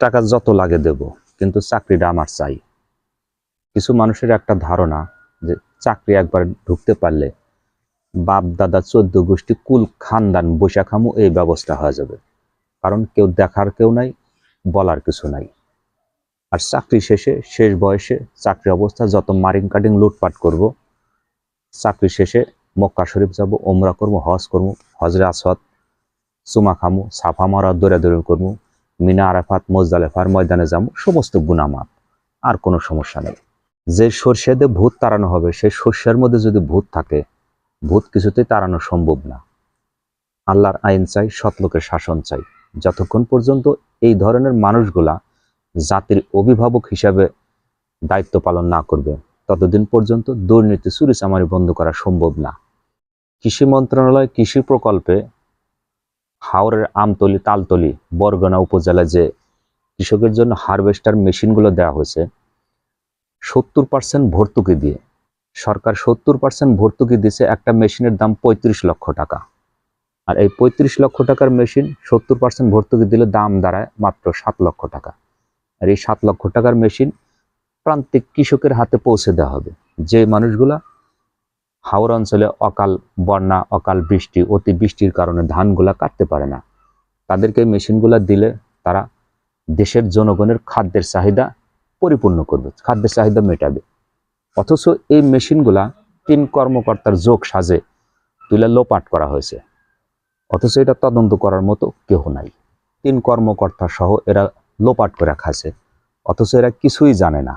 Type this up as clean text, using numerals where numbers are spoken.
টাকা যত লাগে দেব, কিন্তু চাকরিটা আমার চাই। কিছু মানুষের একটা ধারণা যে চাকরি একবার ঢুকতে পারলে বাপ দাদা 14 গোষ্ঠী কুল খানদান বৈশা খামু, এই ব্যবস্থা হয়ে যাবে। কারণ কেউ দেখার কেউ নাই, বলার কিছু নাই। আর চাকরি শেষে শেষ বয়সে চাকরি অবস্থা যত মারিং কাটিং লুটপাট করব, চাকরি শেষে মক্কা শরীফ যাব, ওমরা করবো, হজ করবো, হজরে আসওয়াদ চুমা খামু, সাফা মারা দৌড়াদৌড়ি করবো, মিনা আরাফাত মুজদালেফার ময়দানে যাবো, সমস্ত গুনাহ মাপ, আর কোনো সমস্যা নেই। যে সর্ষে দিয়ে ভূত তাড়ানো হবে, সেই সর্ষের মধ্যে যদি ভূত থাকে, ভূত কিছুতেই তাড়ানো সম্ভব না। আল্লাহর আইন চাই, সৎ লোকের শাসন চাই। যতক্ষণ পর্যন্ত এই ধরনের মানুষগুলা জাতির অভিভাবক হিসাবে দায়িত্ব পালন না করবে, ততদিন পর্যন্ত দুর্নীতি চুরিচামারি বন্ধ করা সম্ভব না। কৃষি মন্ত্রণালয় কৃষি প্রকল্পে হাওরের আমতলী, তালতলী, বরগুনা উপজেলায় যে কৃষকের জন্য হারভেস্টার মেশিনগুলো দেওয়া হয়েছে 70% ভর্তুকি দিয়ে, সরকার 70% ভর্তুকি দিয়েছে। একটা মেশিনের দাম 35 লক্ষ টাকা। আর এই 35 লক্ষ টাকার মেশিন 70% ভর্তুকি দিলে দাম দাঁড়ায় মাত্র 7 লক্ষ টাকা। আর এই 7 লক্ষ টাকার মেশিন প্রান্তিক কৃষকের হাতে পৌঁছে দেওয়া হবে, যে মানুষগুলা হাওর অঞ্চলে অকাল বন্যা, অকাল বৃষ্টি, অতি বৃষ্টির কারণে ধানগুলা কাটতে পারে না। তাদেরকে মেশিনগুলা দিলে তারা দেশের জনগণের খাদ্যের চাহিদা পরিপূর্ণ করবে, খাদ্যের চাহিদা মেটাবে। অথচ এই মেশিনগুলা 3 কর্মকর্তার যোগ সাজে তুলে লোপাট করা হয়েছে। অথচ এটা তদন্ত করার মতো কেউ নাই। 3 কর্মকর্তা সহ এরা লোপাট করে খাচ্ছে, অথচ এরা কিছুই জানে না।